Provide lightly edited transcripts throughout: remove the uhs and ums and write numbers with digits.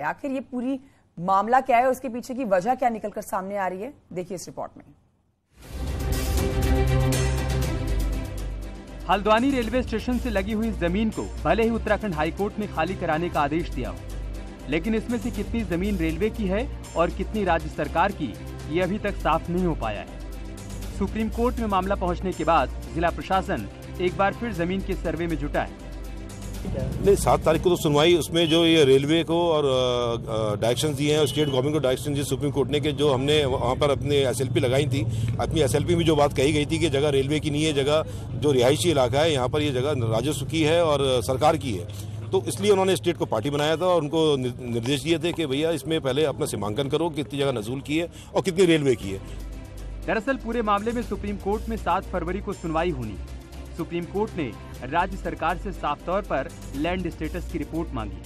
आखिर ये पूरी मामला क्या है और उसके पीछे की वजह क्या निकलकर सामने आ रही है, देखिए इस रिपोर्ट में। हल्द्वानी रेलवे स्टेशन से लगी हुई जमीन को भले ही उत्तराखंड हाईकोर्ट ने खाली कराने का आदेश दिया हो, लेकिन इसमें से कितनी जमीन रेलवे की है और कितनी राज्य सरकार की, ये अभी तक साफ नहीं हो पाया है। सुप्रीम कोर्ट में मामला पहुंचने के बाद जिला प्रशासन एक बार फिर जमीन के सर्वे में जुटा है। नहीं, 7 तारीख को तो सुनवाई, उसमें जो ये रेलवे को और डायरेक्शन दिए हैं और स्टेट गवर्नमेंट को डायरेक्शन दिए सुप्रीम कोर्ट ने, कि जो हमने वहाँ पर अपने एसएलपी लगाई थी, अपनी एसएलपी में जो बात कही गई थी कि जगह रेलवे की नहीं है, जगह जो रिहायशी इलाका है यहाँ पर ये जगह राजस्व की है और सरकार की है, तो इसलिए उन्होंने स्टेट को पार्टी बनाया था और उनको निर्देश दिए थे कि भैया इसमें पहले अपना सीमांकन करो, कितनी जगह नजूल की है और कितनी रेलवे की है। दरअसल पूरे मामले में सुप्रीम कोर्ट में 7 फरवरी को सुनवाई होनी। सुप्रीम कोर्ट ने राज्य सरकार से साफ तौर पर लैंड स्टेटस की रिपोर्ट मांगी,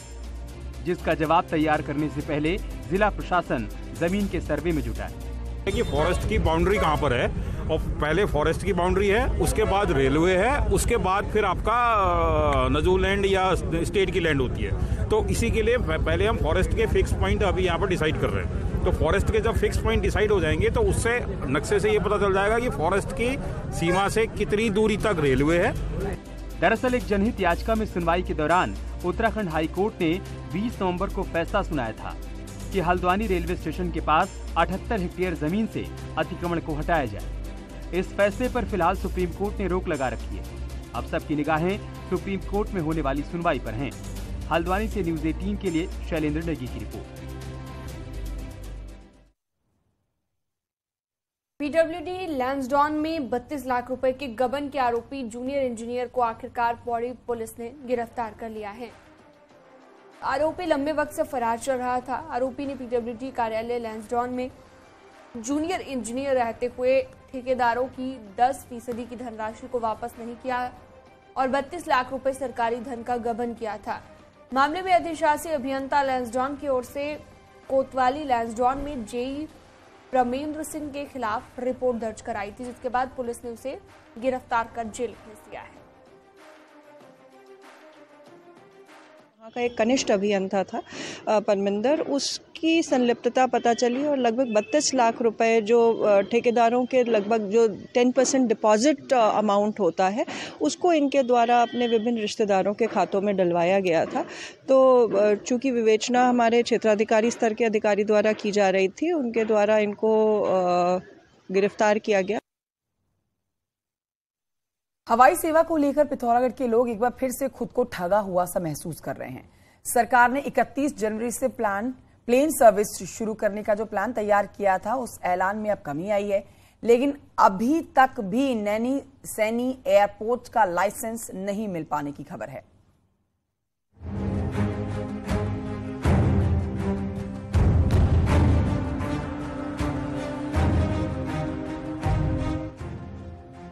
जिसका जवाब तैयार करने से पहले जिला प्रशासन जमीन के सर्वे में जुटा है। कि फॉरेस्ट की बाउंड्री कहाँ पर है, और पहले फॉरेस्ट की बाउंड्री है, उसके बाद रेलवे है, उसके बाद फिर आपका नजूल लैंड या स्टेट की लैंड होती है। तो इसी के लिए पहले हम फॉरेस्ट के फिक्स पॉइंट अभी यहाँ पर डिसाइड कर रहे हैं। तो फॉरेस्ट के जब फिक्स पॉइंट डिसाइड हो जाएंगे तो उससे नक्शे से ये पता चल जाएगा कि फॉरेस्ट की सीमा से कितनी दूरी तक रेलवे है। दरअसल एक जनहित याचिका में सुनवाई के दौरान उत्तराखंड हाई कोर्ट ने 20 नवंबर को फैसला सुनाया था कि हल्द्वानी रेलवे स्टेशन के पास 78 हेक्टेयर जमीन से अतिक्रमण को हटाया जाए। इस फैसले पर फिलहाल सुप्रीम कोर्ट ने रोक लगा रखी है। अब सबकी निगाहें सुप्रीम कोर्ट में होने वाली सुनवाई पर हैं। हल्द्वानी से न्यूज 18 के लिए शैलेंद्र नेगी की रिपोर्ट। पीडब्ल्यूडी लैंसडॉन में 32 लाख रुपए के गबन के आरोपी जूनियर इंजीनियर को आखिरकार पौड़ी पुलिस ने गिरफ्तार कर लिया है। आरोपी लंबे वक्त से फरार चल रहा था। आरोपी ने पीडब्ल्यूडी कार्यालय लैंसडॉन में जूनियर इंजीनियर रहते हुए ठेकेदारों की 10% की धनराशि को वापस नहीं किया और 32 लाख रुपए सरकारी धन का गबन किया था। मामले में अधिशासी अभियंता लैंसडॉन की ओर से कोतवाली लैंसडॉन में जेई प्रमेंद्र सिंह के खिलाफ रिपोर्ट दर्ज कराई थी, जिसके बाद पुलिस ने उसे गिरफ्तार कर जेल भेज दिया है। वहाँ का एक कनिष्ठ अभियंता था परमिंदर, उसकी संलिप्तता पता चली और लगभग 32 लाख रुपए जो ठेकेदारों के लगभग जो 10% डिपॉजिट अमाउंट होता है उसको इनके द्वारा अपने विभिन्न रिश्तेदारों के खातों में डलवाया गया था। तो चूंकि विवेचना हमारे क्षेत्राधिकारी स्तर के अधिकारी द्वारा की जा रही थी, उनके द्वारा इनको गिरफ्तार किया गया। हवाई सेवा को लेकर पिथौरागढ़ के लोग एक बार फिर से खुद को ठगा हुआ सा महसूस कर रहे हैं। सरकार ने 31 जनवरी से प्लेन सर्विस शुरू करने का जो प्लान तैयार किया था, उस ऐलान में अब कमी आई है, लेकिन अभी तक भी नैनी सैनी एयरपोर्ट का लाइसेंस नहीं मिल पाने की खबर है।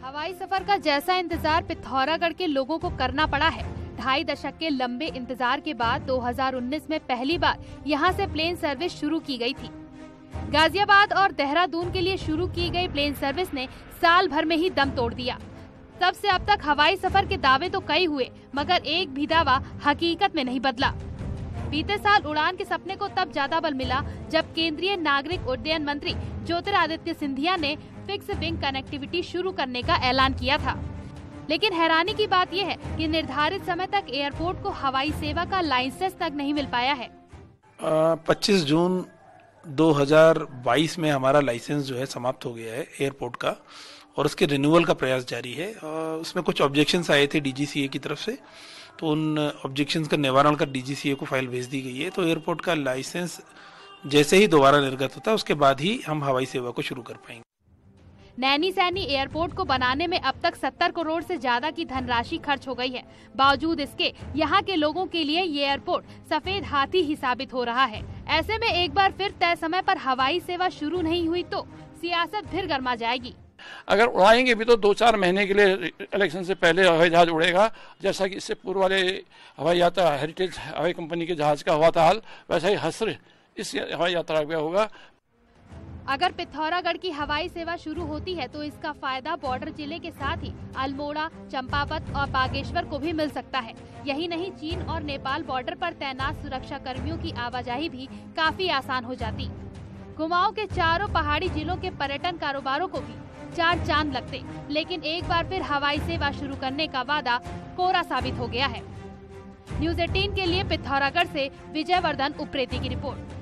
हवाई सफर का जैसा इंतजार पिथौरागढ़ के लोगों को करना पड़ा है। 2.5 दशक के लंबे इंतजार के बाद 2019 में पहली बार यहां से प्लेन सर्विस शुरू की गई थी। गाजियाबाद और देहरादून के लिए शुरू की गई प्लेन सर्विस ने साल भर में ही दम तोड़ दिया। तब से अब तक हवाई सफर के दावे तो कई हुए, मगर एक भी दावा हकीकत में नहीं बदला। बीते साल उड़ान के सपने को तब ज्यादा बल मिला जब केंद्रीय नागरिक उड्डयन मंत्री ज्योतिरादित्य सिंधिया ने फिक्स विंग कनेक्टिविटी शुरू करने का ऐलान किया था। लेकिन हैरानी की बात यह है कि निर्धारित समय तक एयरपोर्ट को हवाई सेवा का लाइसेंस तक नहीं मिल पाया है। 25 जून 2022 में हमारा लाइसेंस जो है समाप्त हो गया है एयरपोर्ट का, और उसके रिन्यूअल का प्रयास जारी है। उसमें कुछ ऑब्जेक्शंस आए थे डीजीसीए की तरफ से, तो उन ऑब्जेक्शंस का निवारण कर डीजीसीए को फाइल भेज दी गई है। तो एयरपोर्ट का लाइसेंस जैसे ही दोबारा निर्गत होता है उसके बाद ही हम हवाई सेवा को शुरू कर पाएंगे। नैनी सैनी एयरपोर्ट को बनाने में अब तक 70 करोड़ से ज्यादा की धनराशि खर्च हो गई है। बावजूद इसके यहाँ के लोगों के लिए ये एयरपोर्ट सफेद हाथी ही साबित हो रहा है। ऐसे में एक बार फिर तय समय पर हवाई सेवा शुरू नहीं हुई तो सियासत फिर गर्मा जाएगी। अगर उड़ाएंगे भी तो 2-4 महीने के लिए इलेक्शन से पहले हवाई जहाज उड़ेगा, जैसा कि इससे पूर्व वाले हवाई यात्रा हेरिटेज हवाई कंपनी के जहाज का हुआ था हाल, वैसा ही हस्र इस हवाई यात्रा का होगा। अगर पिथौरागढ़ की हवाई सेवा शुरू होती है तो इसका फायदा बॉर्डर जिले के साथ ही अल्मोड़ा, चंपावत और बागेश्वर को भी मिल सकता है। यही नहीं, चीन और नेपाल बॉर्डर पर तैनात सुरक्षा कर्मियों की आवाजाही भी काफी आसान हो जाती। कुमाऊं के चारों पहाड़ी जिलों के पर्यटन कारोबारों को भी चार चांद लगते, लेकिन एक बार फिर हवाई सेवा शुरू करने का वादा कोरा साबित हो गया है। न्यूज़ 18 के लिए पिथौरागढ़ से विजय वर्धन उप्रेती की रिपोर्ट।